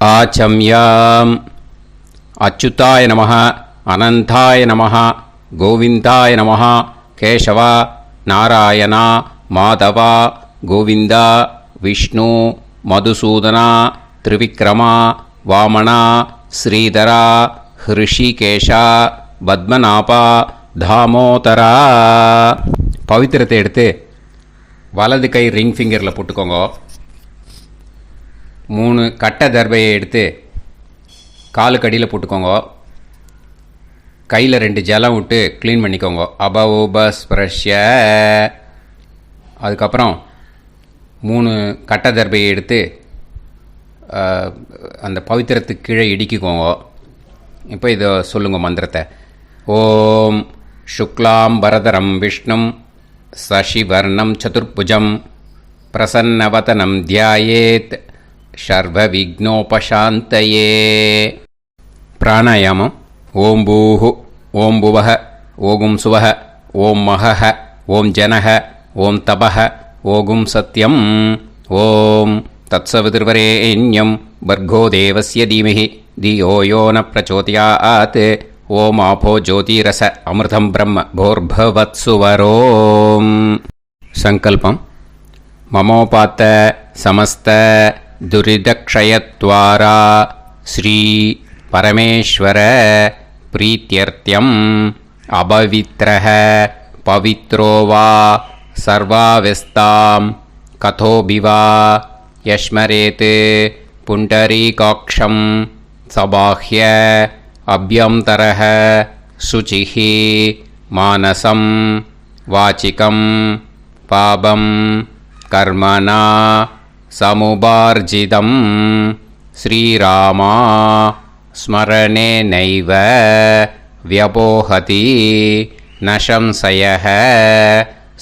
ஆச்சம்யாம். அச்சுதாய நமः, அனந்தாய நமः, கோவிந்தாய நமः, கேசவா, நாராயணா, மாதவா, கோவிந்தா, விஷ்ணு, மதுசூதனா, திரிவிக்ரமா, வாமனா, ஸ்ரீதரா, ஹிருஷிகேஷா, பத்மநாபா, தாமோதரா. பவித்திரத்தை எடுத்து வலது கை ரிங் ஃபிங்கரில் போட்டுக்கோங்க. 3 கட்டை தர்பையை எடுத்து காலுக்கடியில் போட்டுக்கோங்க. கையில் 2 ஜலம் விட்டு க்ளீன் பண்ணிக்கோங்க. அபவோபஸ்பிரஷ்ய. அதுக்கப்புறம் 3 கட்டை தர்பையை எடுத்து அந்த பவித்திரத்துக்கு கீழே இடிக்கிக்கோங்க. இப்போ இதை சொல்லுங்க மந்திரத்தை. ஓம் சுக்லாம் வரதரம் விஷ்ணும் சசிவர்ணம் சதுர்புஜம் பிரசன்னவதனம் தியாயேத் சர்வ விக்னோபசாந்தயே. பிராணாயாமம். ஓம் பூஹு, ஓம் புவஹ, ஓகும் சுவஹ, ஓம் மஹஹ, ஓம் ஜனஹ, ஓம் தபஹ, ஓகும் சத்யம். ஓம் தத்சவிதுர்வரேண்யம் பர்கோ தேவஸ்ய தீமஹி தியோ யோ ந பிரச்சோதயாத். ஓம் ஆபோ ஜோதிரச அமிர்தம் பிரம்ம போர்பவத்சுவரோம். சங்கல்பம். மமோபாத்த சமஸ்த துரிதக்ஷயத்வாரா ஸ்ரீ பரமேஸ்வர பிரீத்யர்த்தியம் அபவித்ரஹ பவித்ரோ வா சர்வாவஸ்தாம் கதோபிவா யஸ்மரேத் புண்டரீகாக்ஷம் சபாஹ்ய அப்யந்தரஹ சுசிஹ மானசம் வாசிகம் பாபம் கர்மணா சமுபார்ஜிதம் ஸ்ரீராமா ஸ்மரணேனைவ வ்யபோஹதி ந சம்சயः.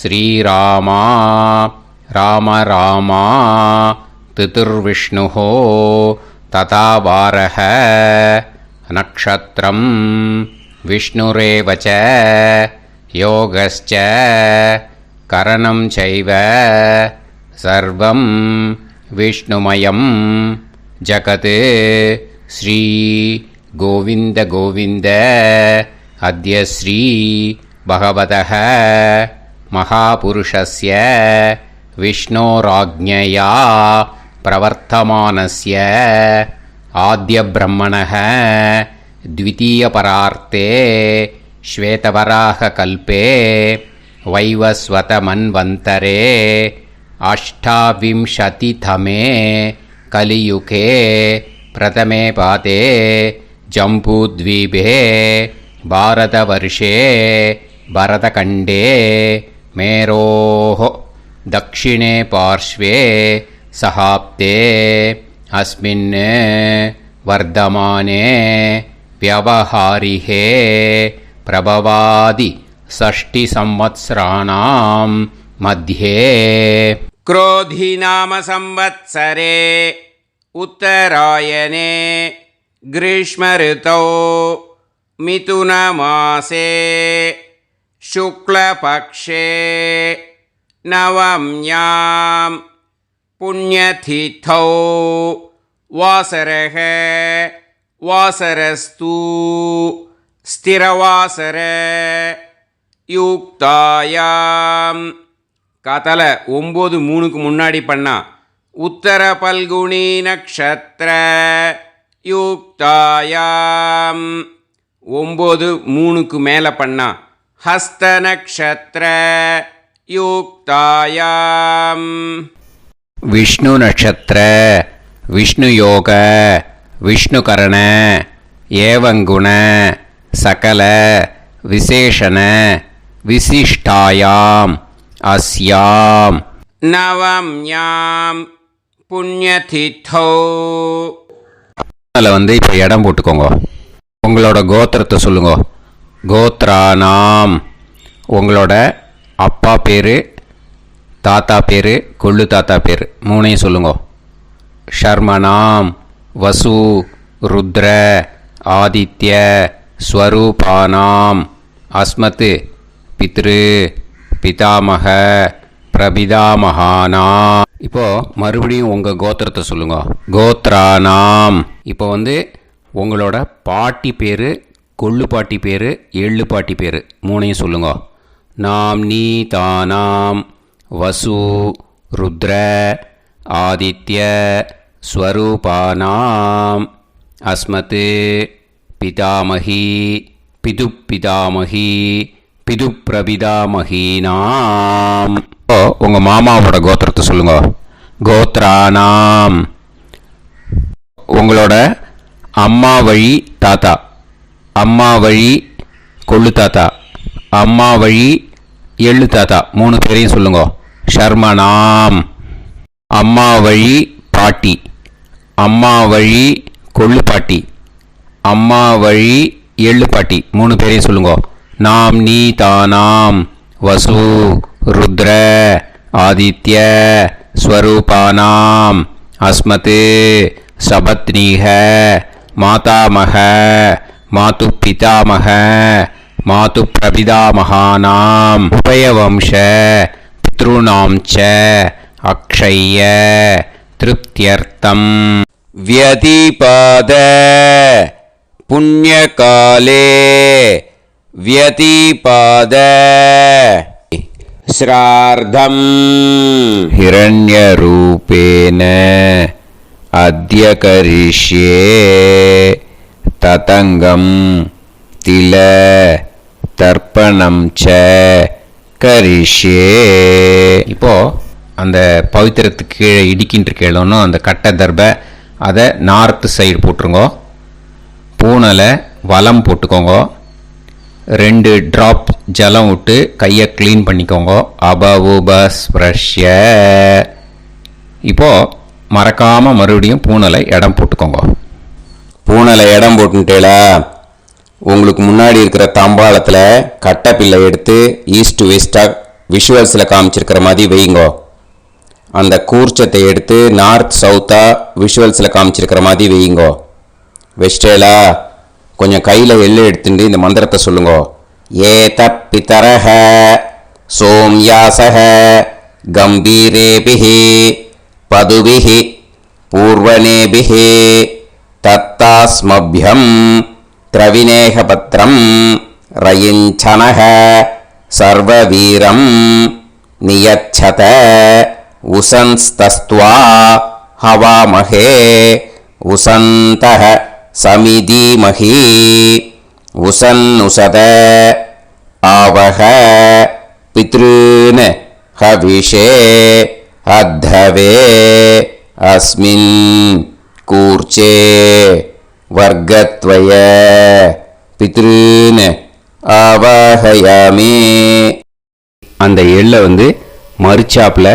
ஸ்ரீராமா ராம ராமா திதிர்விஷ்ணுः ததா வாரः. நக்ஷத்ரம் விஷ்ணுரேவ ச யோகஸ்ச கரணம் சைவ சர்வம் விஷ்ணுமயம் ஜகத். ஸ்ரீ கோவிந்த கோவிந்த அத்ய ஸ்ரீ பகவதः மகாபுருஷஸ்ய விஷ்ணோராஜ்ஞயா பிரவர்த்தமானஸ்ய ஆத்ய பிரம்மணः த்விதீயபரார்த்தே ஸ்வேதவராக கல்பே வைவஸ்வத மன்வந்தரே அஷ்டாவிம்சதிதமே கலியுகே பிரதமே பாதே ஜம்பூத்வீபே பாரதவர்ஷே பரதகண்டே மேரோः தக்ஷிணே பார்ஷ்வே சஹாப்தே அஸ்மின் வர்தமானே व्यवहारिहे प्रभवादि 6 संवत्सराणां मध्ये. क्रोधी नाम संवत्सरे उत्तरायणे ग्रीष्म ऋतौ मिथुनमासे शुक्लपक्षे नवम्यां पुण्यतिथौ वासरः வாசரஸ்து ஸ்திரவாசர யுக்தாயாம். காத்தால 9:03க்கு முன்னாடி பண்ணா உத்தர பல்குனி நக்ஷத்ர யுக்தாயாம். 9:03க்கு மேலே பண்ணா ஹஸ்த நக்ஷத்ர யுக்தாயாம். விஷ்ணு நக்ஷத்ர விஷ்ணு யோக விஷ்ணுகரண ஏவங்குண சகல விசேஷண விசிஷ்டாயாம் அஸ்யாம் நவம்யாம் புண்ணியதிதோ. அதில் இப்போ இடம் போட்டுக்கோங்க. உங்களோட கோத்திரத்தை சொல்லுங்க. கோத்ரானாம். உங்களோட அப்பா பேர், தாத்தா பேர், கொள்ளு தாத்தா பேர் 3ஐயும் சொல்லுங்க. ஷர்மனாம் வசு ருத்ர ஆதித்ய ஸ்வரூபானாம் அஸ்மத் பித்ரு பிதாமக பிரபிதாமகானாம். இப்போ மறுபடியும் உங்கள் கோத்திரத்தை சொல்லுங்க. கோத்ரானாம். இப்போ உங்களோட பாட்டி பேர், கொள்ளு பாட்டி பேர், எள்ளு பாட்டி பேர் மூணையும் சொல்லுங்க. நாம் நீ தானாம் வசு ருத்ர ஆதித்ய ஸ்வரூபானாம் அஸ்மத் பிதாமகி பிதுப்பிதாமகி பிதுப்பிரபிதாமகீனாம். உங்கள் மாமாவோட கோத்திரத்தை சொல்லுங்க. கோத்ரானாம். உங்களோட அம்மா வழி தாத்தா, அம்மா வழி கொள்ளு தாத்தா, அம்மா வழி எள்ளு தாத்தா மூணு பேரையும் சொல்லுங்க. ஷர்மனாம். அம்மா வழி பாட்டி, அம்மா வழி கொள்ளு பாட்டி, அம்மா வழி எள்ளு பாட்டி மூணு பேரையும் சொல்லுங்க. நாம் நீ தானாம் வசு ருத்ர ஆதித்ய ஸ்வரூபானாம் அஸ்மத் சபத்னீஹ மாதாமக மாது பிதாமக மாது பிரபிதாமகானாம் உபயவம்ச பித்ருணாம் ச அக்ஷய்ய திருப்தியர்த்தம் வ்யதிபாத புண்ணியகாலே व्यतीपाद श्रार्धम् हिरण्यरूपेण अद्य करिष्ये ततङ्गम् तिल தர்ப்பணம் ச கரிஷ்யே. இப்போ அந்த பவித்திரத்துக்கு கீழே இடிக்கின்ற கேளோன்னு அந்த கட்டை தர்பை அதை நார்த்து சைடு போட்டுருங்க. பூனலை வலம் போட்டுக்கோங்க. 2 ட்ராப் ஜலம் விட்டு கையை க்ளீன் பண்ணிக்கோங்க. அபவுபஸ்ப்ரஷ்ய. இப்போது மறக்காமல் மறுபடியும் பூனலை இடம் போட்டுக்கோங்க. பூனலை இடம் போட்டுட்டேல, உங்களுக்கு முன்னாடி இருக்கிற தாம்பாளத்தில் கட்டைப்பில்லை எடுத்து ஈஸ்ட் வெஸ்டாக விஷுவல்ஸில் காமிச்சிருக்கிற மாதிரி வைங்கோ. அந்த கூர்ச்சத்தை எடுத்து நார்த் சவுத்தாக விஷுவல்ஸில் காமிச்சிருக்கிற மாதிரி வைங்கோ. வெஸ்டேலா கொஞ்சம் கையில் எள்ளு எடுத்துட்டு இந்த மந்திரத்தை சொல்லுங்க. ஏத பிதரஹ சோம்யாசஹ கம்பீரேபிஹி பதுபிஹி பூர்வனேபிஹி தத்தாஸ்மப்யம் திரவிநேகபத்ரம் ரயிஞ்சனஹ சர்வவீரம் நியச்சத உசன்ஸ்தஸ்த்வா ஹவாமஹே உசந்தஹ சமிதீமஹி உசன்னுசத ஆவஹ பித்ருன் ஹவிஷே அத்தவே அஸ்மின் கூர்ச்சே வர்க்கத்வய பித்ருன் ஆவாஹயாமி. அந்த எள்ளை மரிச்சாப்பில்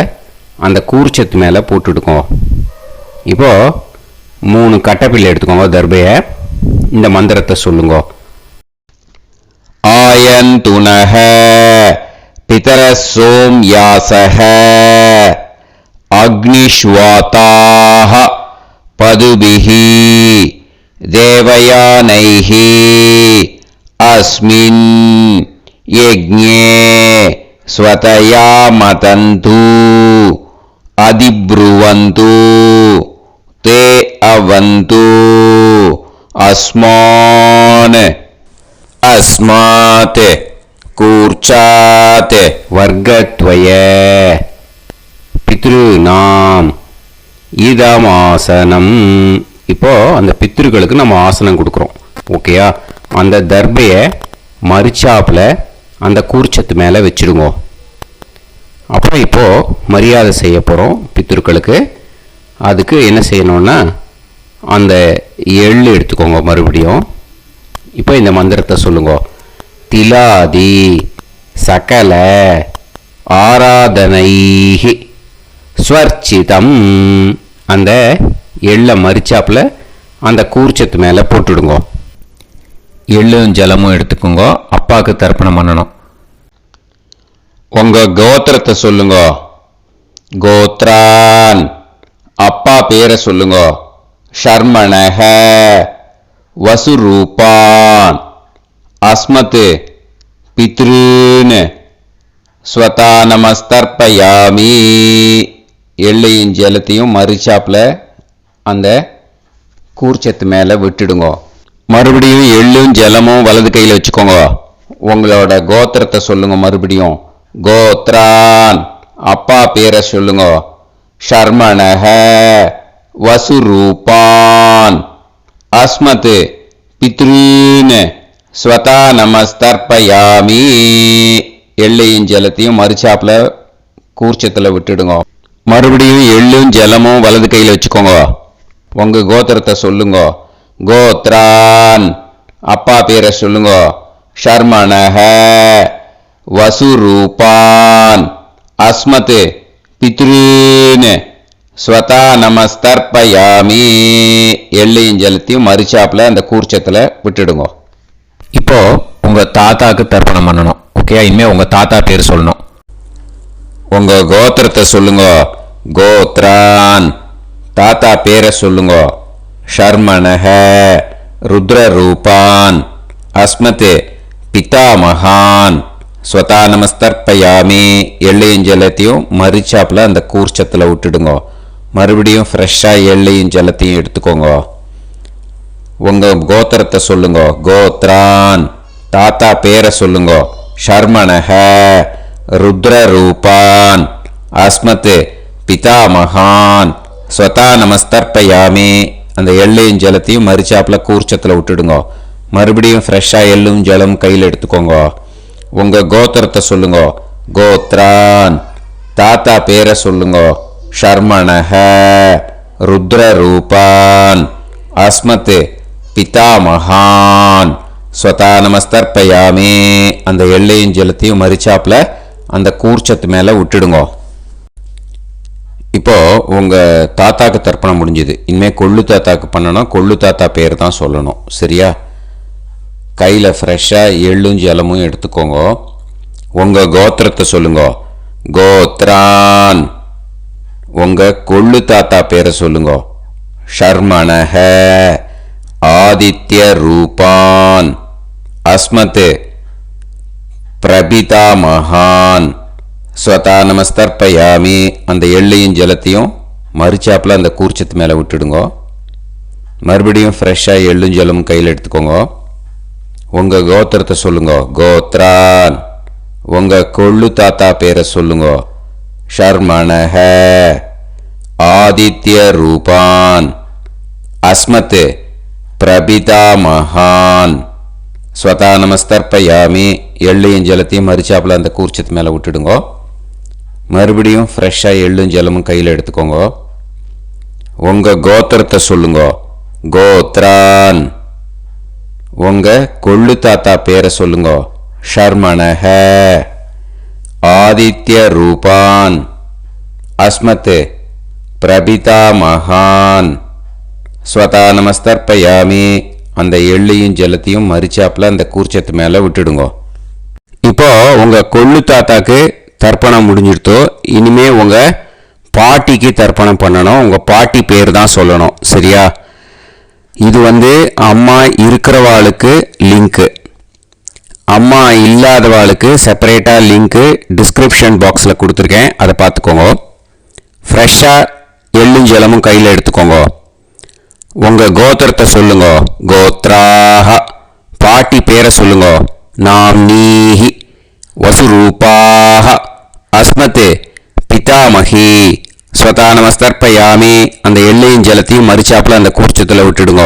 அந்த கூர்ச்சத்து மேலே போட்டுடுக்கோம். இப்போது 3 கட்டைப்பிள்ளை எடுத்துக்கோங்க. தர்பையை இந்த மந்திரத்தை சொல்லுங்க. ஆயந்துனஹ பிதரசோம் யாசஹ அக்னிஷ்வாதாஹ பதுபிஹி தேவயானைஹி அஸ்மின் யஜ்ஞே ஸ்வதயா மதந்து அதிப்ருவந்து தே அவது அஸ்மாத் கூர்ச்சாத் வர்க்கத்வய பித்ருநாம் இதமாசனம். இப்போ அந்த பித்ருக்களுக்கு நம்ம ஆசனம் கொடுக்குறோம். ஓகேயா? அந்த தர்பையை மரிச்சாப்பில் அந்த கூர்ச்சத்து மேலே வச்சுடுங்க. அப்புறம் இப்போது மரியாதை செய்ய போகிறோம் பித்ருக்களுக்கு. அதுக்கு என்ன செய்யணும்னா அந்த எள்ளு எடுத்துக்கோங்க. மறுபடியும் இப்போ இந்த மந்திரத்தை சொல்லுங்க. திலாதி சகல ஆராதனைஹி ஸ்வர்ச்சிதம். அந்த எள்ளை மரிச்சாப்பில் அந்த கூர்ச்சத்து மேலே போட்டுடுங்க. எள்ளும் ஜலமும் எடுத்துக்கோங்க. அப்பாவுக்கு தர்ப்பணம் பண்ணணும். உங்கள் கோத்திரத்தை சொல்லுங்க. கோத்ரான். அப்பா பேரை சொல்லுங்க. ஷர்மணஹ வசுரூபான் அஸ்மத் பித்ருன் ஸ்வதா நமஸ்தர்ப்பயாமி. எள்ளையும் ஜலத்தையும் மறுச்சாப்பில் அந்த கூர்ச்சத்து மேலே விட்டுடுங்க. மறுபடியும் எள்ளும் ஜலமும் வலது கையில் வச்சுக்கோங்க. உங்களோட கோத்திரத்தை சொல்லுங்க. மறுபடியும் கோத்ரான், அப்பா பேரை சொல்லுங்க. ஷர்மணஹ, வசுரூபான், அஸ்மத், பித்ருன், ஸ்வதா நமஸ்தர்ப்பயாமி. எள்ளையும் ஜலத்தையும் மறுச்சாப்பில் கூர்ச்சத்தில் விட்டுடுங்க. மறுபடியும் எள்ளும் ஜலமும் வலது கையில் வச்சுக்கோங்க. உங்கள் கோத்திரத்தை சொல்லுங்க. கோத்ரான், அப்பா பேரை சொல்லுங்க. ஷர்மணஹ, வசுரூபான், அஸ்மத், பித்ருன், ஸ்வதா நமஸ்தர்ப்பயாமி. எள்ளையும் ஜலத்தையும் மறுச்சாப்பில் அந்த கூர்ச்சத்தில் விட்டுடுங்க. இப்போ உங்கள் தாத்தாக்கு தர்ப்பணம் பண்ணணும். ஓகே, இனிமேல் உங்கள் தாத்தா பேர் சொல்லணும். உங்கள் கோத்திரத்தை சொல்லுங்க. கோத்ரான், தாத்தா பேரை சொல்லுங்க. ஷர்மணஹ, ருத்ரரூபான், அஸ்மத், பிதாமகான், ஸ்வதா நமஸ்தர்ப்பயாமி. எள்ளையும் ஜலத்தையும் மறுச்சாப்பில் அந்த கூர்ச்சத்தில் விட்டுடுங்க. மறுபடியும் ஃப்ரெஷ்ஷாக எள்ளையும் ஜலத்தையும் எடுத்துக்கோங்க. உங்கள் கோத்திரத்தை சொல்லுங்க. கோத்ரான், தாத்தா பேரை சொல்லுங்க. ஷர்மணஹ, ருத்ரரூபான், அஸ்மத், பிதாமகான், ஸ்வதா நமஸ்தர்ப்பயாமி. அந்த எள்ளையும் ஜலத்தையும் மறுச்சாப்பில் கூர்ச்சத்தில் விட்டுடுங்க. மறுபடியும் ஃப்ரெஷ்ஷாக எள்ளும் ஜலம் கையில் எடுத்துக்கோங்க. உங்கள் கோத்திரத்தை சொல்லுங்க. கோத்ரான், தாத்தா பேரை சொல்லுங்க. ஷர்மணஹ, ருத்ரரூபான், அஸ்மத், பிதாமகான், ஸ்வதா நமஸ்தர்ப்பயாமி. அந்த எள்ளையும் ஜலத்தையும் மறுச்சாப்பில் அந்த கூர்ச்சத்து மேலே விட்டுடுங்க. இப்போது உங்கள் தாத்தாக்கு தர்ப்பணம் முடிஞ்சுது. இனிமேல் கொள்ளு தாத்தாக்கு பண்ணணும். கொள்ளு தாத்தா பேர் தான் சொல்லணும். சரியா? கையில் ஃப்ரெஷ்ஷாக எள்ளும் ஜலமும் எடுத்துக்கோங்க. உங்கள் கோத்திரத்தை சொல்லுங்க. கோத்ரான், உங்கள் கொள்ளு தாத்தா பேரை சொல்லுங்க. ஷர்மணஹ, ஆதித்ய ரூபான், அஸ்மத், பிரபிதாமகான், ஸ்வதா நமஸ்தர்ப்பயாமி. அந்த எள்ளையும் ஜலத்தையும் மறுச்சாப்பில் அந்த கூர்ச்சத்து மேலே விட்டுடுங்க. மறுபடியும் ஃப்ரெஷ்ஷாக எள்ளும் ஜலமும் கையில் எடுத்துக்கோங்க. உங்கள் கோத்திரத்தை சொல்லுங்க. கோத்ரான், உங்கள் கொள்ளு தாத்தா பேரை சொல்லுங்க. ஷர்மணஹ, ஆதித்ய ரூபான், அஸ்மத், பிரபிதாமகான், ஸ்வதா நமஸ்தர்ப்பயாமி. எள்ளையும் ஜலத்தையும் மறுச்சாப்பில் அந்த கூர்ச்சத்து மேலே விட்டுடுங்க. மறுபடியும் ஃப்ரெஷ்ஷாக எள்ளும் ஜலமும் கையில் எடுத்துக்கோங்க. உங்கள் கோத்திரத்தை சொல்லுங்க. கோத்ரான், உங்கள் கொள்ளு தாத்தா பேரை சொல்லுங்க. ஷர்மணஹ, ஆதித்ய ரூபான், அஸ்மத், பிரபிதாமகான், ஸ்வதா நமஸ்தர்ப்பயாமி. அந்த எள்ளையும் ஜலத்தையும் மறுச்சாப்பில் அந்த கூர்ச்சத்து மேலே விட்டுடுங்க. இப்போ உங்கள் கொள்ளு தாத்தாக்கு தர்ப்பணம் முடிஞ்சிடுத்தோ. இனிமே உங்கள் பாட்டிக்கு தர்ப்பணம் பண்ணணும். உங்கள் பாட்டி பேர் தான் சொல்லணும். சரியா? இது அம்மா இருக்கிறவாளுக்கு லிங்க்கு, அம்மா இல்லாதவாளுக்கு செப்பரேட்டாக லிங்க்கு டிஸ்கிரிப்ஷன் பாக்ஸில் கொடுத்துருக்கேன். அதை பார்த்துக்கோங்க. ஃப்ரெஷ்ஷாக எள்ளும் ஜலமும் கையில் எடுத்துக்கோங்க. உங்கள் கோத்திரத்தை சொல்லுங்க. கோத்ராஹ, பாட்டி பேரை சொல்லுங்க. நாம்னீஹி, வசுரூபாஹ, அஸ்மத், பிதாமகி, ஸ்வதா நமஸ்தர்ப்பயாமி. அந்த எள்ளையும் ஜலத்தையும் மறுச்சாப்பில் அந்த கூர்ச்சத்தில் விட்டுடுங்க.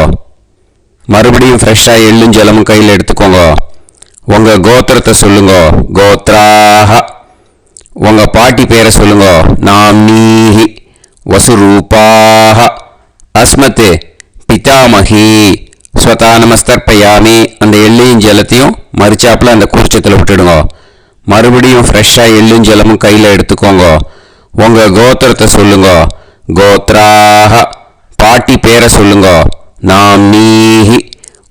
மறுபடியும் ஃப்ரெஷ்ஷாக எள்ளும் ஜலமும் கையில் எடுத்துக்கோங்க. உங்கள் கோத்திரத்தை சொல்லுங்க. கோத்ராஹ, உங்கள் பாட்டி பேரை சொல்லுங்க. நாம்னீஹி, வசுரூபாஹ, அஸ்மத், பிதாமகி, ஸ்வதா நமஸ்தர்ப்பயாமி. அந்த எள்ளையும் ஜலத்தையும் மறுச்சாப்பில் அந்த கூர்ச்சத்தில் விட்டுடுங்க. மறுபடியும் ஃப்ரெஷ்ஷாக எள்ளும் ஜலமும் கையில் எடுத்துக்கோங்க. உங்கள் கோத்திரத்தை சொல்லுங்க. கோத்ராஹ, பாட்டி பேரை சொல்லுங்க. நாம்னீஹி,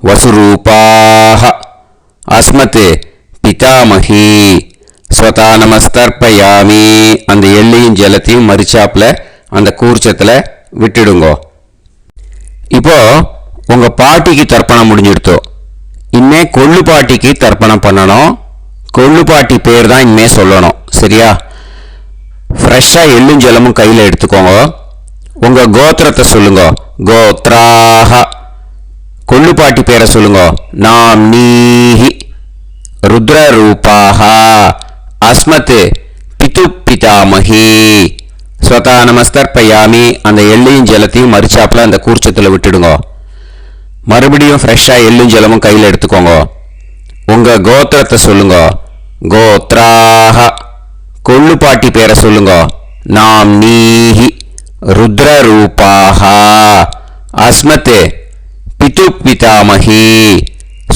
வசுரூபாஹ, அஸ்மத், பிதாமகி, ஸ்வதா நமஸ்தர்ப்பயாமி. அந்த எள்ளையும் ஜலத்தையும் மறுச்சாப்பில் அந்த கூர்ச்சத்தில் விட்டுடுங்க. இப்போ உங்கள் பாட்டிக்கு தர்ப்பணம் முடிஞ்சிடுத்தோ. இனிமே கொள்ளு பாட்டிக்கு தர்ப்பணம் பண்ணணும். கொள்ளு பாட்டி பேர் தான் இனிமே சொல்லணும். சரியா? ஃப்ரெஷ்ஷாக எள்ளும் ஜலமும் கையில் எடுத்துக்கோங்க. உங்கள் கோத்திரத்தை சொல்லுங்க. கோத்ராஹ. கொள்ளுப்பாட்டி பேரை சொல்லுங்க. நாம் நீஹி. ருத்ரரூபாஹ. அஸ்மத் பிது பிதாமகி. ஸ்வதா நமஸ்தர்ப்பயாமி. அந்த எள்ளையும் ஜலத்தையும் மறிச்சாப்பில் அந்த கூர்ச்சத்தில் விட்டுடுங்க. மறுபடியும் ஃப்ரெஷ்ஷாக எள்ளும் ஜலமும் கையில் எடுத்துக்கோங்க. உங்கள் கோத்திரத்தை சொல்லுங்க. கோத்ராஹ. கொள்ளுப்பாட்டி பேரை சொல்லுங்க. நாம் நீஹி. ருத்ரரூபாஹ. அஸ்மத் பிது பிதாமகி.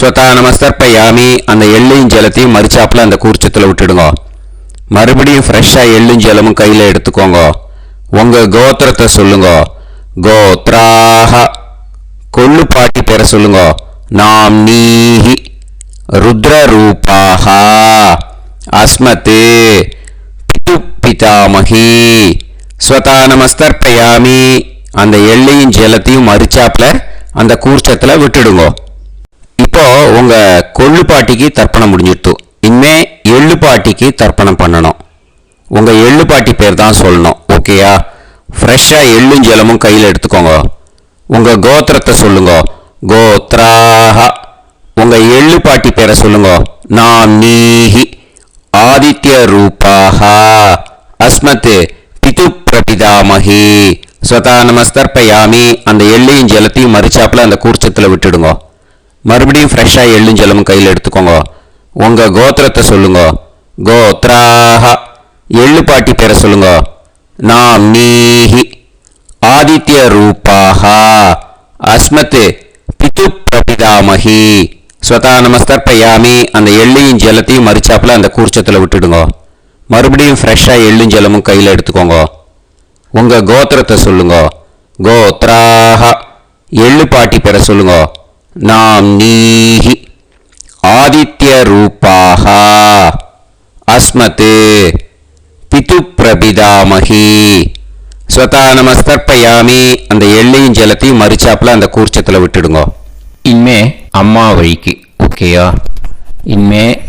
ஸ்வதா நமஸ்தர்ப்பயாமி. அந்த எள்ளையும் ஜலத்தையும் மறிச்சாப்பில் அந்த கூர்ச்சத்தில் விட்டுடுங்க. மறுபடியும் ஃப்ரெஷ்ஷாக எள்ளும் ஜலமும் கையில் எடுத்துக்கோங்க. உங்கள் கோத்திரத்தை சொல்லுங்க. கோத்ராஹ. கொள்ளுப்பாட்டி பேரை சொல்லுங்க. நாம் நீஹி. ருத்ரரூபாஹ. அஸ்மத் பிது பிதாமகி. ஸ்வதா நமஸ்தர்ப்பயாமி. அந்த எள்ளையும் ஜலத்தையும் மறிச்சாப்பில் அந்த கூர்ச்சத்தில் விட்டுடுங்க. இப்போ உங்கள் கொள்ளுப்பாட்டிக்கு தர்ப்பணம் முடிஞ்சிடுத்து. இனிமே எள்ளுப்பாட்டிக்கு தர்ப்பணம் பண்ணணும். உங்கள் எள்ளுப்பாட்டி பேர் தான் சொல்லணும். ஓகேயா? ஃப்ரெஷ்ஷாக எள்ளும் ஜலமும் கையில் எடுத்துக்கோங்க. உங்கள் கோத்திரத்தை சொல்லுங்க. கோத்ராஹ. உங்கள் எள்ளுப்பாட்டி பேரை சொல்லுங்க. நாம் நீஹி. ஆதித்ய ரூபாஹ. அஸ்மத் பிது பிரபிதாமகி. ஸ்வதா நமஸ்தர்ப்பயாமி. அந்த எள்ளையும் ஜலத்தையும் மறிச்சாப்பில் அந்த கூர்ச்சத்தில் விட்டுடுங்க. மறுபடியும் ஃப்ரெஷ்ஷாக எள்ளும் ஜலமும் கையில் எடுத்துக்கோங்க. உங்கள் கோத்திரத்தை சொல்லுங்க. கோத்ராஹ. எள்ளுப்பாட்டி பேரை சொல்லுங்க. நாம் நீஹி. ஆதித்ய ரூபாஹ. அஸ்மத் பிது பிரபிதாமகி. ஸ்வதா நமஸ்தர்ப்பயாமி. அந்த எள்ளையும் ஜலத்தையும் மறிச்சாப்பில் அந்த கூர்ச்சத்தில் விட்டுடுங்க. மறுபடியும் ஃப்ரெஷ்ஷாக எள்ளும் ஜலமும் கையில் எடுத்துக்கோங்க. உங்கள் கோத்திரத்தை சொல்லுங்க. கோத்ராஹ. எள்ளுப்பாட்டி பேரை சொல்லுங்க. நாம் நீஹி. ஆதித்ய ரூபாஹ. அஸ்மத் பிது பிரபிதாமகி. ஸ்வதா நமஸ்தர்ப்பயாமி. அந்த எள்ளையும் ஜலத்தையும் மறிச்சாப்பில் அந்த கூர்ச்சத்தில் விட்டுடுங்க. இனிமே அம்மா வழிக்கு. ஓகேயா? இனிமே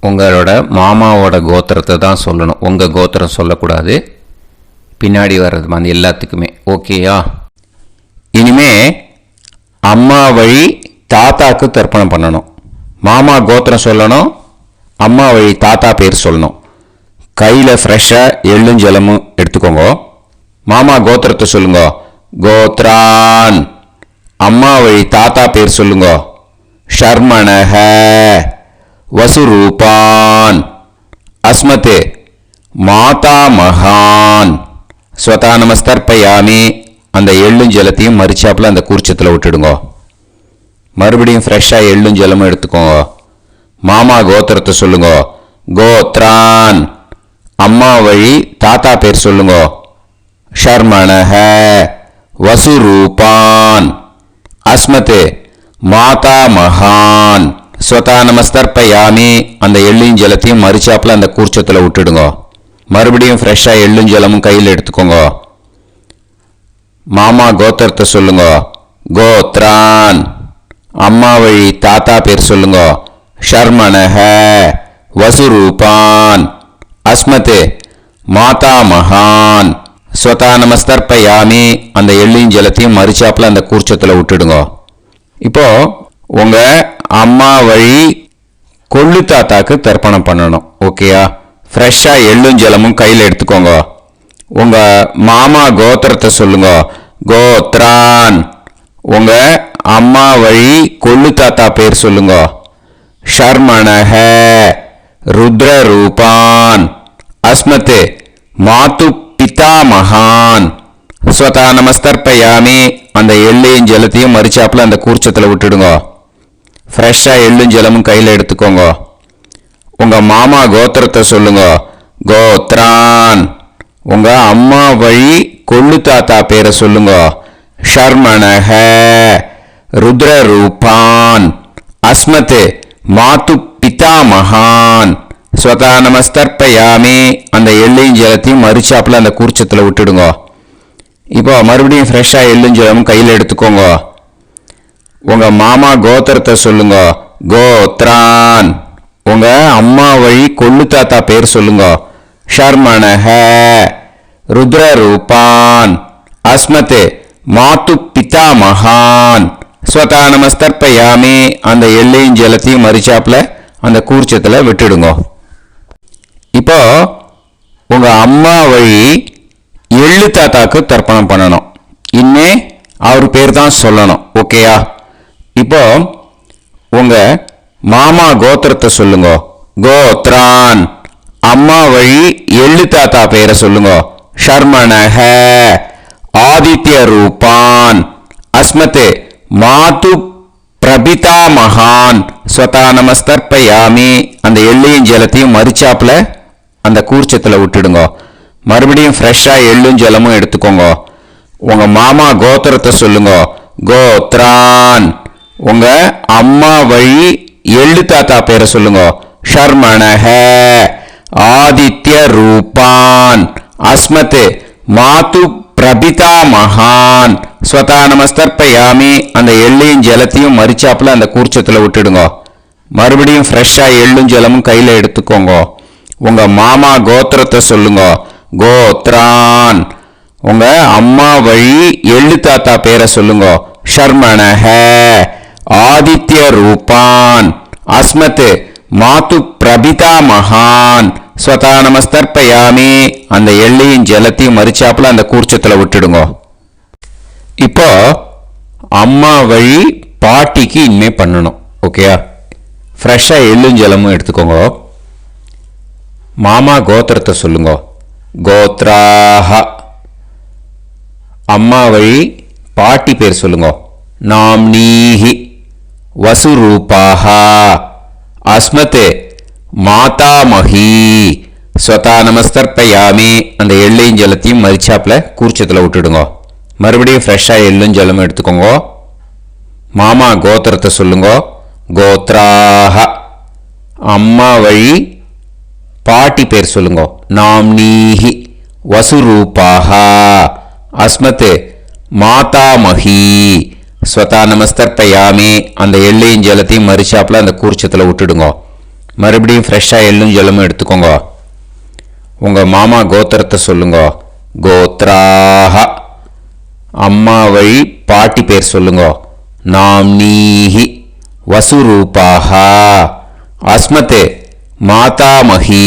உங்களோட மாமாவோட கோத்திரத்தை தான் சொல்லணும். உங்கள் கோத்திரம் சொல்லக்கூடாது. பின்னாடி வர்றது மாதிரி எல்லாத்துக்குமே. ஓகேயா? இனிமே அம்மா வழி தாத்தாக்கு தர்ப்பணம் பண்ணணும். மாமா கோத்திரம் சொல்லணும். அம்மா வழி தாத்தா பேர் சொல்லணும். கையில் ஃப்ரெஷ்ஷாக எள்ளும் ஜலமும் எடுத்துக்கோங்க. மாமா கோத்திரத்தை சொல்லுங்க. கோத்ரான். அம்மா வழி தாத்தா பேர் சொல்லுங்க. ஷர்மணஹ. வசுரூபான். அஸ்மத் மாதா மகான். ஸ்வதா நமஸ்தர்ப்பயாமி. அந்த எள்ளும் ஜலத்தையும் மறிச்சாப்பில் அந்த கூர்ச்சத்தில் விட்டுடுங்க. மறுபடியும் ஃப்ரெஷ்ஷாக எள்ளும் ஜலமும் எடுத்துக்கோங்க. மாமா கோத்திரத்தை சொல்லுங்க. கோத்ரான். அம்மா வழி தாத்தா பேர் சொல்லுங்க. ஷர்மணஹ. வசுரூபான். அஸ்மத் மாதா மகான். ஸ்வதா நமஸ்தர்ப்பயாமி. அந்த எள்ளும் ஜலத்தையும் மறிச்சாப்பில் அந்த கூர்ச்சத்தில் விட்டுடுங்க. மறுபடியும் ஃப்ரெஷ்ஷாக எள்ளும் ஜலமும் கையில் எடுத்துக்கோங்க. மாமா கோத்திரத்தை சொல்லுங்க. கோத்ரான். அம்மா வழி தாத்தா பேர் சொல்லுங்க. ஷர்மணஹ. வசுரூபான். அஸ்மத் மாதா மகான். ஸ்வதா நமஸ்தர்ப்பயாமி. அந்த எள்ளையும் ஜலத்தையும் மறிச்சாப்பில் அந்த கூர்ச்சத்தில் விட்டுடுங்க. இப்போ உங்கள் அம்மா வழி கொள்ளு தாத்தாக்கு தர்ப்பணம் பண்ணணும். ஓகேயா? ஃப்ரெஷ்ஷாக எள்ளும் ஜலமும் கையில் எடுத்துக்கோங்க. உங்கள் மாமா கோத்திரத்தை சொல்லுங்க. கோத்ரான். உங்கள் அம்மா வழி கொள்ளு தாத்தா பேர் சொல்லுங்க. ஷர்மணஹ. ருத்ரரூபான். அஸ்மத் மாது பிதாமகான். ஸ்வதா நமஸ்தர்ப்பயாமி. அந்த எள்ளையும் ஜலத்தையும் மறிச்சாப்பில் அந்த கூர்ச்சத்தில் விட்டுடுங்க. ஃப்ரெஷ்ஷாக எள்ளும் ஜலமும் கையில் எடுத்துக்கோங்க. உங்கள் மாமா கோத்திரத்தை சொல்லுங்க. கோத்ரான். உங்கள் அம்மா வழி கொள்ளு தாத்தா பேரை சொல்லுங்க. ஷர்மணஹ. ருத்ரரூபான். அஸ்மத் மாது பிதாமகான். ஸ்வதா நமஸ்தர்ப்பயாமி. அந்த எள்ளையும் ஜலத்தையும் மறிச்சாப்பில் அந்த கூர்ச்சத்தில் விட்டுடுங்க. இப்போ மறுபடியும் ஃப்ரெஷ்ஷாக எள்ளும் ஜலமும் கையில் எடுத்துக்கோங்க. உங்கள் மாமா கோத்திரத்தை சொல்லுங்க. கோத்ரான். உங்கள் அம்மா வழி கொள்ளு தாத்தா பேர் சொல்லுங்க. ஷர்மணஹ ருத்ரரூபான் அஸ்மத் மாது பிதாமகான் ஸ்வதா நமஸ்தர்ப்பயாமி. அந்த எள்ளையும் ஜலத்தையும் மறிச்சாப்புல அந்த கூர்ச்சத்தில் விட்டுடுங்க. இப்போ உங்க அம்மா வழி எள்ளு தாத்தாக்கு தர்ப்பணம் பண்ணணும். இனிமே அவர் பேர் தான் சொல்லணும். ஓகேயா? இப்போ உங்க மாமா கோத்திரத்தை சொல்லுங்க. கோத்ரான். அம்மா வழி எள்ளு தாத்தா பேரை சொல்லுங்க. ஷர்மணஹ ஆதித்ய ரூபான் அஸ்மத் மாது பிரபிதா மகான் ஸ்வதா நமஸ்தர்ப்பயாமி. அந்த எள்ளையும் ஜலத்தையும் மறிச்சாப்புல அந்த கூர்ச்சத்தில் விட்டுடுங்க. மறுபடியும் ஃப்ரெஷ்ஷாக எள்ளும் ஜலமும் எடுத்துக்கோங்க. உங்க மாமா கோத்திரத்தை சொல்லுங்க. கோத்ரான். உங்க அம்மா வழி எள்ளு தாத்தா பேரை சொல்லுங்க. ஷர்மணஹ ஆதித்ய ரூபான் அஸ்மத் மாது பிரபிதா மகான் ஸ்வதா நமஸ்தர்ப்பயாமி. அந்த எள்ளையும் ஜலத்தையும் மறிச்சாப்புல அந்த கூர்ச்சத்தில் விட்டுடுங்க. மறுபடியும் ஃப்ரெஷ்ஷாக எள்ளும் ஜலமும் கையில் எடுத்துக்கோங்க. உங்க மாமா கோத்திரத்தை சொல்லுங்க. கோத்ரான். உங்க அம்மா வழி எள்ளு தாத்தா பேரை சொல்லுங்க. ஷர்மணஹ ஆதித்ய ரூபான் அஸ்மத் மாது பிரபிதா மகான் ஸ்வதா நமஸ்தர்ப்பயாமி. அந்த எள்ளையும் ஜலத்தையும் மறிச்சாப்புல அந்த கூர்ச்சத்தில் விட்டுடுங்க. இப்போ அம்மா வழி பாட்டிக்கு இனிமே பண்ணணும். ஓகேயா? ஃப்ரெஷ்ஷாக எள்ளும் ஜலமும் எடுத்துக்கோங்க. மாமா கோத்திரத்தை சொல்லுங்க. கோத்ராஹ. அம்மா வழி பாட்டி பேர் சொல்லுங்க. நாம்னீஹி வசுரூபாஹ அஸ்மத் மாதாமஹி ஸ்வதா நமஸ்தர்ப்பயாமி. அந்த எள்ளையும் ஜலத்தையும் மறிச்சாப்புல கூர்ச்சத்தில் விட்டுடுங்க. மறுபடியும் ஃப்ரெஷ்ஷாக எள்ளும் ஜலமும் எடுத்துக்கோங்க. மாமா கோத்திரத்தை சொல்லுங்க. கோத்ராஹ. அம்மா வழி பாட்டி பேர் சொல்லுங்க. நாம்னீஹி வசுரூபாஹ அஸ்மத் மாதாமஹி ஸ்வதா நமஸ்தர்ப்பயாமி. அந்த எள்ளையும் ஜலத்தையும் மறிச்சாப்புல அந்த கூர்ச்சத்தில் விட்டுடுங்க. மறுபடியும் ஃப்ரெஷ்ஷாக எள்ளும் ஜலமும் எடுத்துக்கோங்க. உங்கள் மாமா கோத்திரத்தை சொல்லுங்க. கோத்ராஹ. அம்மா வழி பாட்டி பேர் சொல்லுங்க. நாம்னீஹி வசுரூபாஹ அஸ்மத் மாதாமஹி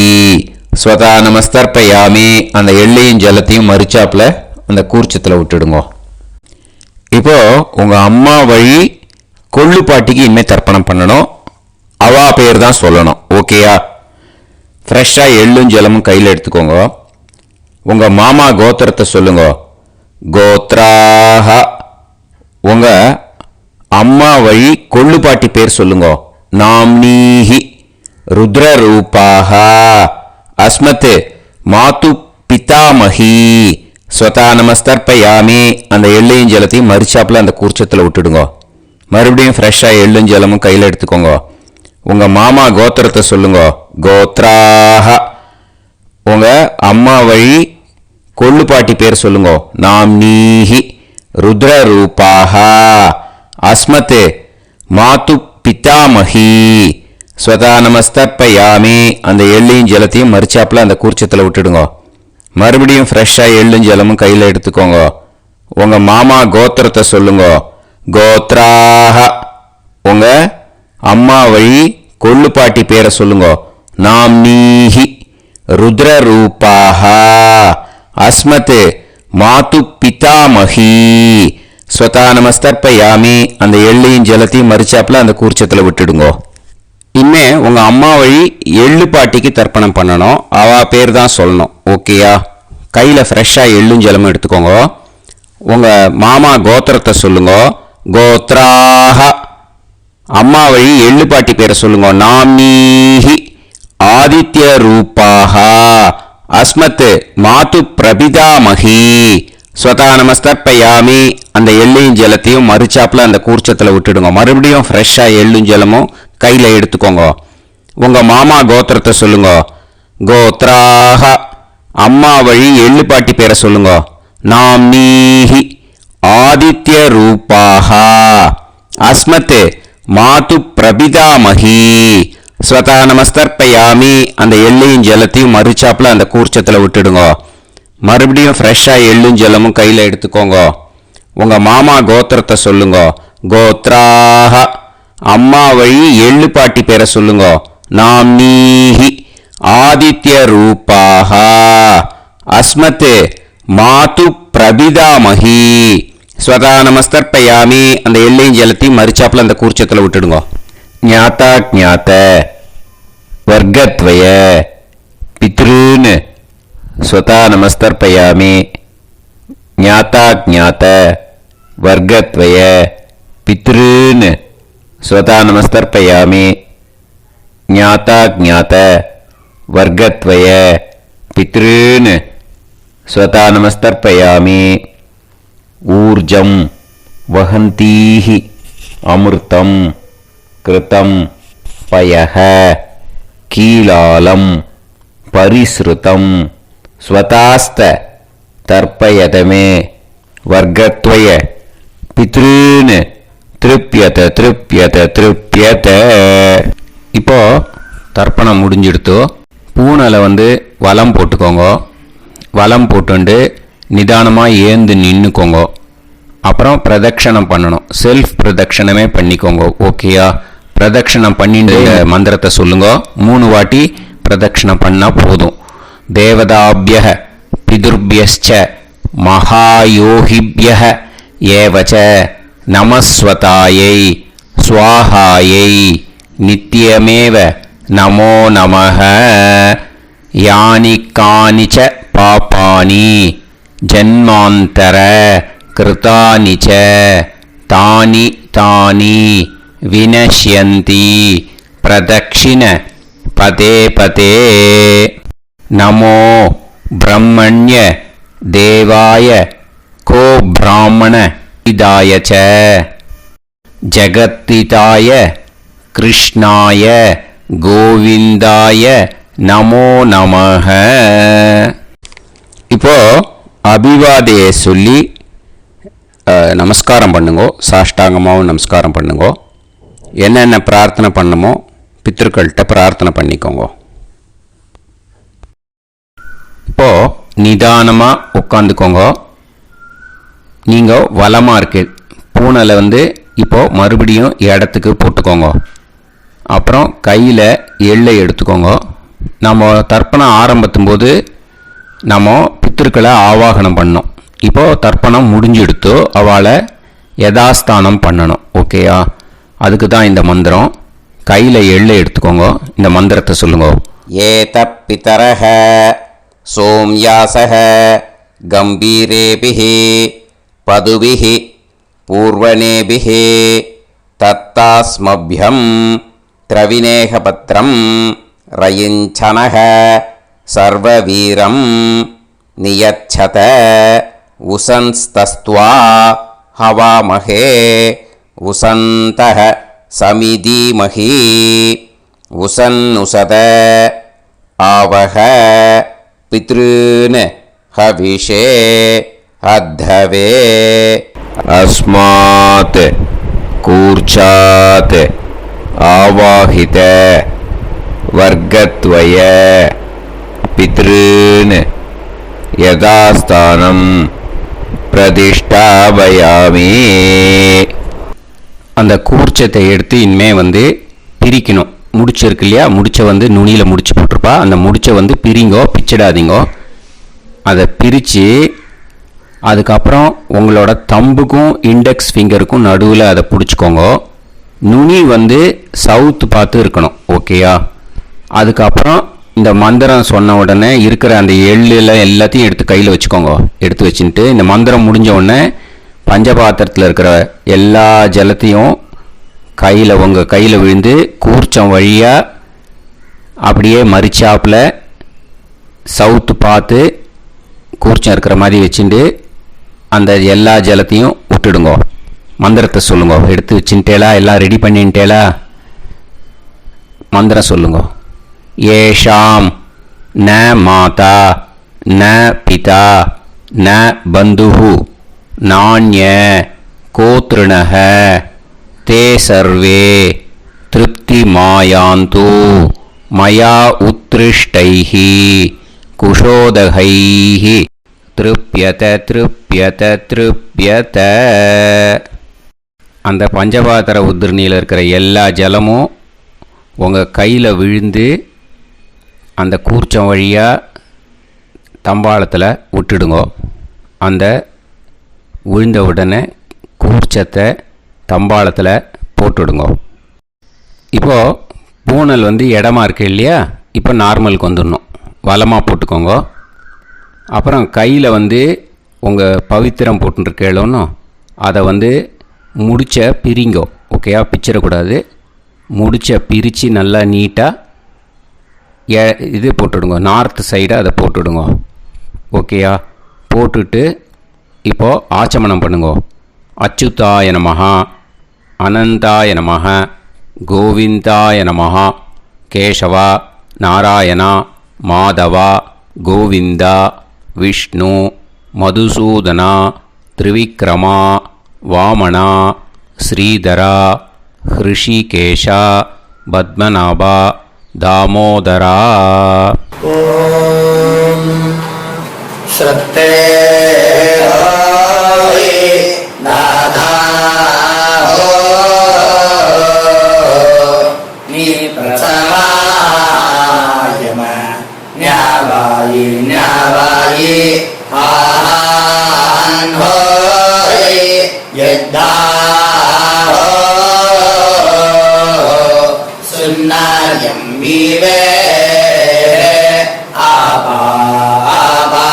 ஸ்வதா நமஸ்தர்ப்பயாமி. அந்த எள்ளையும் ஜலத்தையும் மறிச்சாப்புல அந்த கூர்ச்சத்தில் விட்டுடுங்க. இப்போ உங்கள் அம்மா வழி கொள்ளு பாட்டிக்கு இனிமேல் தர்ப்பணம் பண்ணணும். அவா பேர் தான் சொல்லணும். ஓகேயா? ஃப்ரெஷ்ஷாக எள்ளும் ஜலமும் கையில் எடுத்துக்கோங்க. உங்கள் மாமா கோத்திரத்தை சொல்லுங்க. கோத்ராஹ. உங்கள் அம்மா வழி கொள்ளு பாட்டி பேர் சொல்லுங்க. நாம்னீஹி ருத்ரரூபாஹ அஸ்மத் மாது பிதாமஹி ஸ்வதா நமஸ்தர்ப்பயாமி. அந்த எள்ளையும் ஜலத்தையும் மறிச்சாப்புல அந்த கூர்ச்சத்தில் விட்டுடுங்க. மறுபடியும் ஃப்ரெஷ்ஷாக எள்ளும் ஜலமும் கையில் எடுத்துக்கோங்க. உங்கள் மாமா கோத்திரத்தை சொல்லுங்க. கோத்ராஹ. உங்கள் அம்மா வழி கொள்ளு பாட்டி பேர் சொல்லுங்க. நாம்னீஹி ருத்ரரூபாஹ அஸ்மத் மாது பிதாமஹி ஸ்வதா நமஸ்தர்ப்பயாமி. அந்த எள்ளையும் ஜலத்தையும் மறிச்சாப்புல அந்த கூர்ச்சத்தில் விட்டுடுங்க. மறுபடியும் ஃப்ரெஷ்ஷாக எள்ளும் ஜலமும் கையில் எடுத்துக்கோங்க. உங்கள் மாமா கோத்திரத்தை சொல்லுங்க. கோத்ராஹ. உங்கள் அம்மா வழி கொள்ளு பாட்டி பேரை சொல்லுங்க. நாம்னீஹி ருத்ரரூபாஹ அஸ்மத் மாது பிதாமஹி ஸ்வதா நமஸ்தர்ப்பயாமி. அந்த எள்ளையும் ஜலத்தையும் மறிச்சாப்புல அந்த கூர்ச்சத்தில் விட்டுடுங்க. இனிமே உங்கள் அம்மா வழி எள்ளு பாட்டிக்கு தர்ப்பணம் பண்ணணும். அவா பேர் தான் சொல்லணும். ஓகேயா? கையில் ஃப்ரெஷ்ஷாக எள்ளும் ஜலமும் எடுத்துக்கோங்க. உங்கள் மாமா கோத்திரத்தை சொல்லுங்க. கோத்ராஹ. அம்மா வழி எள்ளு பாட்டி பேரை சொல்லுங்க. நாம்னீஹி ஆதித்ய ரூபாஹ அஸ்மத் மாது பிரபிதாமஹி ஸ்வதா நமஸ்தர்ப்பயாமி. அந்த எள்ளையும் ஜலத்தையும் மறிச்சாப்புல அந்த கூர்ச்சத்தில் விட்டுடுங்க. மறுபடியும் ஃப்ரெஷ்ஷாக எள்ளும் ஜலமும் கையில் எடுத்துக்கோங்க. உங்கள் மாமா கோத்திரத்தை சொல்லுங்க. கோத்ராஹ. அம்மா வழி எள்ளு பாட்டி பேரை சொல்லுங்க. நாம்னீஹி ஆதித்ய ரூபாஹ அஸ்மத் மாது பிரபிதாமஹி ஸ்வதா நமஸ்தர்ப்பயாமி. அந்த எள்ளையும் ஜலத்தையும் மறுச்சாப்பில் அந்த கூர்ச்சத்தில் விட்டுடுங்க. மறுபடியும் ஃப்ரெஷ்ஷாக எள்ளும் ஜலமும் கையில் எடுத்துக்கோங்க. உங்கள் மாமா கோத்திரத்தை சொல்லுங்க. கோத்ராக. அம்மா வழி எள்ளு பாட்டி பேரை சொல்லுங்க. நாம்னீஹி ஆதித்ய ரூபாக அஸ்மத் மாது பிரபிதாமஹி. ஸ்வதா நமஸ்தர்ப்பயாமி. அந்த எள்ளையும் ஜலத்தையும் மறுச்சாப்பில் அந்த கூர்ச்சத்தில் விட்டுடுங்க. ஞாத்தா ஜாத்த வர்க்கத்வய பித்ருன். ஸ்வதா நமஸ்தர்ப்பயாமி. ஞாத்தா ஜாத்த வர்க்கத்வய பித்ருன். ஸ்வதா நமஸ்தர்ப்பயாமி. ஞாத்தா ஜாத்த வர்க்கத்வய பித்ருன். ஸ்வதா நமஸ்தர்ப்பயாமி. ஊர்ஜம் வஹந்தீஹி அமிர்தம் கிருதம் பயஹ கீலாலம் பரிஸ்ருதம் ஸ்வதாஸ்த தர்ப்பயதமே வர்க்கத்வய பித்ருன். திருப்யத திருப்யத திருப்யத. இப்போ தர்ப்பணம் முடிஞ்சிடுத்தோ. பூனலை வலம் போட்டுக்கோங்க. வலம் போட்டுண்டு நிதானமாக ஏந்து நின்றுக்கோங்க. அப்புறம் பிரதட்சணம் பண்ணணும். செல்ஃப் பிரதட்சணமே பண்ணிக்கோங்க. ஓகேயா? பிரதட்சணம் பண்ணிட்டு மந்திரத்தை சொல்லுங்க. 3 வாட்டி பிரதட்சணம் பண்ணால் போதும். தேவதாபிய பிதுர்பியஸ்ச மகாயோகிபிய ஏவச்ச நமஸ்வதாயை ஸ்வாஹாயை நித்யமேவ நமோ நமஹ. யானி கானிச்ச பாபானி ஜன்மாந்தர கிருதானிச்ச தானி தானி வினஷ்யந்தி பிரதக்ஷிண பதே பதே. நமோ பிரம்மண்ய தேவாய கோ பிராமண இதாய ச ஜகத்திதாய கிருஷ்ணாய கோவிந்தாய நமோ நமஹ. இப்போ அபிவாதையை சொல்லி நமஸ்காரம் பண்ணுங்கோ. சாஷ்டாங்கமாகவும் நமஸ்காரம் பண்ணுங்கோ. என்னென்ன பிரார்த்தனை பண்ணமோ பித்ருக்கள்கிட்ட பிரார்த்தனை பண்ணிக்கோங்க. இப்போ நிதானமாக உட்காந்துக்கோங்க. நீங்கள் வலமாக இருக்கு பூனலை இப்போ மறுபடியும் இடத்துக்கு போட்டுக்கோங்க. அப்புறம் கையில் எள்ளை எடுத்துக்கோங்க. நம்ம தர்ப்பணம் ஆரம்பித்தும் போது நம்ம பித்திருக்களை ஆவாகனம் பண்ணோம். இப்போது தர்ப்பணம் முடிஞ்செடுத்து அவளை யதாஸ்தானம் பண்ணணும். ஓகேயா? அதுக்கு தான் இந்த மந்திரம். கையில் எள்ளை எடுத்துக்கோங்க. இந்த மந்திரத்தை சொல்லுங்க. ஏத பிதரஹ சோம்யாசஹ கம்பீரேபிஹி பதுபிஹி பூர்வனேபிஹி தத்தாஸ்மப்யம் திரவிநேகபத்ரம் ரயிஞ்சனஹ சர்வவீரம் நியச்சத உசன்ஸ்தஸ்த்வா ஹவாமஹே உசந்தஹ சமிதீமஹி உசன்னுசத ஆவஹ பித்ருன் ஹவிஷே அத்தவே. அஸ்மாத் கூர்ச்சாத் ஆவாஹித வர்க்கத்வய பித்ருன் யதாஸ்தானம் பிரதிஷ்டாபயாமி. அந்த கூர்ச்சத்தை எடுத்து இனிமே பிரிக்கணும். முடிச்சிருக்கு இல்லையா? முடிச்ச நுனியில் முடிச்சு போட்டிருப்பா. அந்த முடிச்ச பிரிங்கோ, பிச்சிடாதீங்கோ. அதை பிரித்து அதுக்கப்புறம் உங்களோட தம்புக்கும் இண்டெக்ஸ் ஃபிங்கருக்கும் நடுவில் அதை பிடிச்சிக்கோங்க. நுனி சவுத்து பார்த்து இருக்கணும். ஓகேயா? அதுக்கப்புறம் இந்த மந்திரம் சொன்ன உடனே இருக்கிற அந்த எள்ளில் எல்லாத்தையும் எடுத்து கையில் வச்சுக்கோங்க. எடுத்து வச்சுட்டு இந்த மந்திரம் முடிஞ்ச உடனே பஞ்சபாத்திரத்தில் இருக்கிற எல்லா ஜலத்தையும் உங்கள் கையில் விழுந்து கூர்ச்சம் வழியாக அப்படியே மறிச்சாப்பில் சவுத்து பார்த்து கூர்ச்சம் இருக்கிற மாதிரி வச்சுட்டு அந்த எல்லா ஜலத்தையும் விட்டுடுங்க. மந்திரத்தை சொல்லுங்க. எடுத்து வச்சுட்டேலா? எல்லாம் ரெடி பண்ணிட்டேலா? மந்திரம் சொல்லுங்க. ஏஷாம் ந மாதா ந பிதா ந பந்துஹு நாண்ய கோத்ருணஹ தே சர்வே திருப்திமாயாந்து மயா உத்ருஷ்டைः குஷோதகைः திருப்யத திருப்யத திருப்யத. அந்த பஞ்சபாத்திர உதிரணியில் இருக்கிற எல்லா ஜலமும் உங்கள் கையில் விழுந்து அந்த கூர்ச்சம் வழியாக தம்பாளத்தில் விட்டுடுங்கோ. அந்த விழுந்த உடனே கூர்ச்சத்தை தம்பாளத்தில் போட்டுடுங்கோ. இப்போது பூனல் இடமா இருக்கு இல்லையா, இப்போ நார்மலுக்கு வந்துடணும். வலமாக போட்டுக்கோங்க. அப்புறம் கையில் உங்கள் பவித்திரம் போட்டுருக்கேளோன்னு அதை முடிச்ச பிரிங்கோ. ஓகேயா, பிச்சிடக்கூடாது. முடிச்ச பிரித்து நல்லா நீட்டாக இது போட்டுடுங்க. நார்த் சைடு அதை போட்டுடுங்க. ஓகேயா, போட்டுட்டு இப்போது ஆச்சமனம் பண்ணுங்க. அச்சுதாய நமஹ, அனந்தாய நமஹ, கோவிந்தாய நமஹ, கேசவா, நாராயணா, மாதவா, கோவிந்தா, விஷ்ணு, மதுசூதனா, திரிவிக்ரமா, வாமனா, ஸ்ரீதரா, ஹிருஷிகேஷா, பத்மநாபா, தாமோதரா. ஓம் ஸ்ரத்தே நாதா நீ பிரசமாயம ஞாவாயி ஞாவாயி ஆஹான் ஹோய் யத்தா சுன்னாயம் வீவே ஆபா ஆபா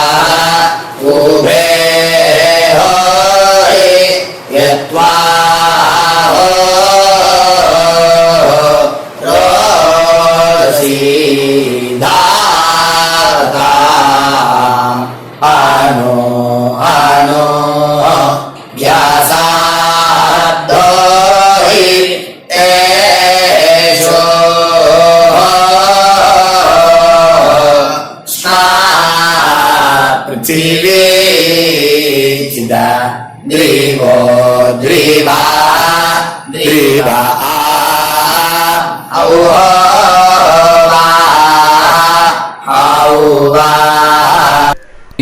உபே ஹோய் யத்வா ரோசி தாதா அனோ அனோ வ்யாசாத்தோஹி தேஷோ पृथिवी चिदा द्रिवो द्रिवा द्रिवा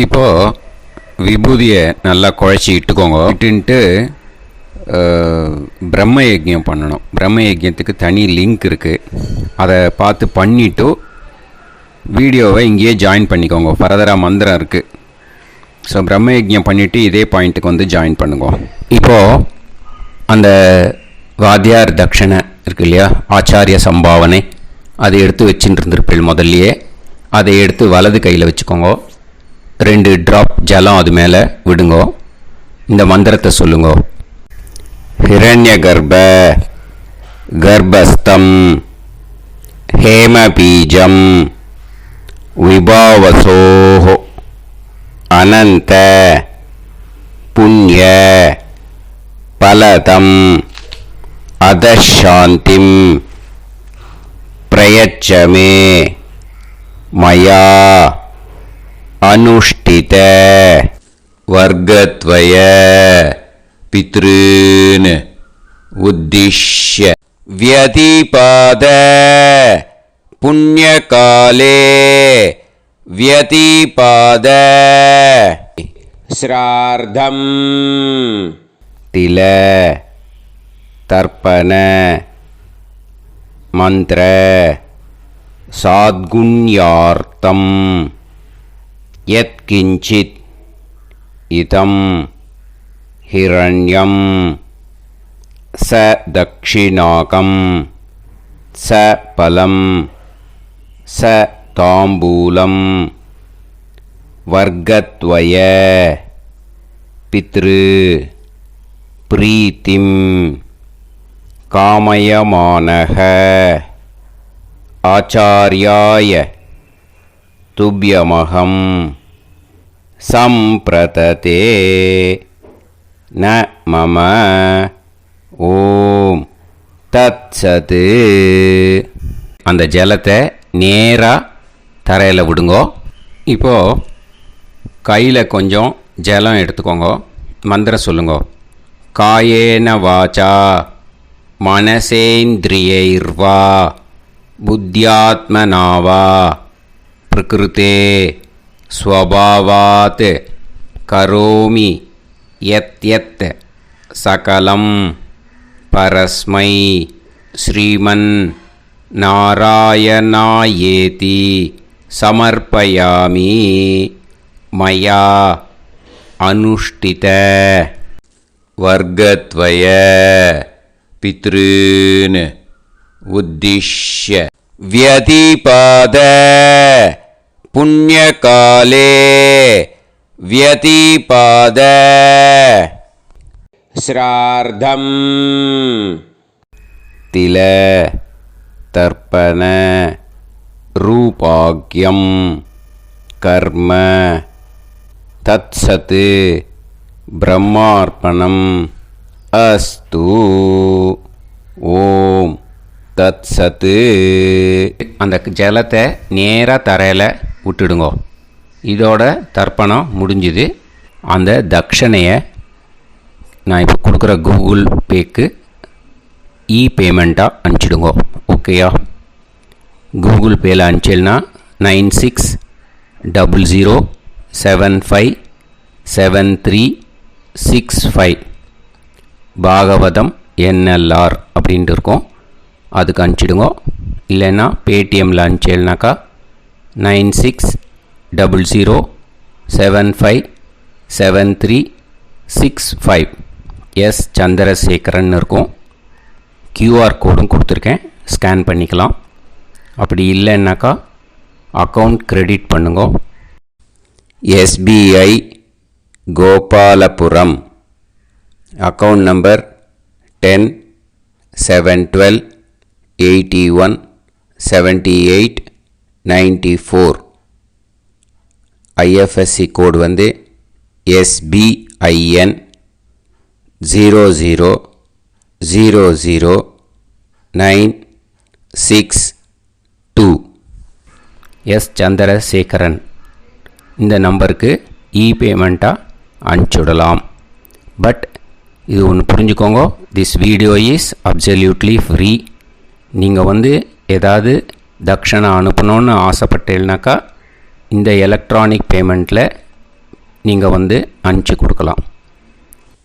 இப்போது விபூதியை நல்லா குழச்சி இட்டுக்கோங்க. இட்டுன்ட்டு பிரம்ம யஜ்யம் பண்ணணும். பிரம்ம யஜ்யத்துக்கு தனி லிங்க் இருக்குது. அதை பார்த்து பண்ணிவிட்டு வீடியோவை இங்கேயே ஜாயின் பண்ணிக்கோங்க. ஃபர்தராக மந்திரம் இருக்குது. ஸோ பிரம்ம யஜ்யம் பண்ணிவிட்டு இதே பாயிண்ட்டுக்கு ஜாயின் பண்ணுங்க. இப்போது அந்த வாத்தியார் தட்சணை இருக்கு இல்லையா, ஆச்சாரிய சம்பாவனை, அதை எடுத்து வச்சுட்டு இருந்திருப்பேன் முதல்லையே. அதை எடுத்து வலது கையில் வச்சுக்கோங்க. 2 ட்ராப் ஜலம் அது மேலே விடுங்கோ. இந்த மந்திரத்தை சொல்லுங்க. ஹிரண்ய கர்ப்ப கர்ப்பஸ்தம் ஹேமபீஜம் விபாவசோஹ அனந்த புண்ணிய பலதம் அதசாந்திம் பிரயச்சமே மயா அனுஷ்டித வர்க்கத்வய பித்ருன் உத்திஷ்ய வியதிபாத புண்ணியகாலே வியதிபாத ஸ்ரார்த்தம் தில தர்ப்பண மந்திர சாத்குண்யார்த்தம் யத்கிஞ்சித் இதம் ஹிரண்யம் ச தக்ஷிணாகம் ச பலம் ச தாம்பூலம் வர்க்கத்வய பித்ரு பிரீத்திம் காமயமானஹ ஆச்சார்யாய துப்யமகம் சம்பிரததே ந மம ஓம் தத்சத். அந்த ஜலத்தை நேராக தரையில் விடுங்கோ. இப்போது கையில் கொஞ்சம் ஜலம் எடுத்துக்கோங்க. மந்திரம் சொல்லுங்க. காயேன வாச்சா मनसेन्द्रियैर्वा बुद्ध्यात्मना वा प्रकृते स्वभावात् करोमि यत् सकलं परस्मै श्रीमन् नारायणायेति समर्पयामि मया अनुष्ठित वर्गद्वय पितॄन् उद्दिश्य व्यतिपाद पुण्यकाले व्यतिपाद श्राद्धं तिल तर्पण रूपाग्यं कर्म तत्सत् ब्रह्मार्पणम् अस्तु ஓம் தத் சத்து. அந்த ஜலத்தை நேராக தரையில் விட்டுடுங்கோ. இதோட தர்ப்பணம் முடிஞ்சுது. அந்த தட்சணையை நான் இப்போ கொடுக்குற கூகுள் பேக்கு பேமெண்ட்டாக அனுப்பிச்சிடுங்கோ. ஓகேயா? கூகுள் பேயில் அனுப்பிச்சில்னா 9600757365 பாகவதம் NLR அப்படின்ட்டு இருக்கும். அதுக்கு அனுப்பிச்சிடுங்க. இல்லைன்னா பேடிஎம்மில் அனுப்பிச்சேல்னாக்கா 9600757365 எஸ் சந்திரசேகரன் இருக்கும். QR கோடும் கொடுத்துருக்கேன், ஸ்கேன் பண்ணிக்கலாம். அப்படி இல்லைன்னாக்கா அக்கௌண்ட் கிரெடிட் பண்ணுங்க. SBI Gopalapuram account number 10-7-12-81-78-94. IFSC கோடு வந்து SBIN 0000962. எஸ் சந்திரசேகரன் இந்த நம்பருக்கு பேமெண்ட்டாக அனுப்பிச்சுடலாம். பட் இது ஒன்று புரிஞ்சுக்கோங்க, this video is absolutely free. நீங்கள் வந்து ஏதாவது தட்சணை அனுப்பணுன்னு ஆசைப்பட்டேன்னாக்கா இந்த எலக்ட்ரானிக் பேமெண்ட்டில் நீங்கள் வந்து அனுப்பிச்சி கொடுக்கலாம்.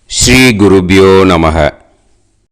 ஸ்ரீ குருபியோ நமஹ.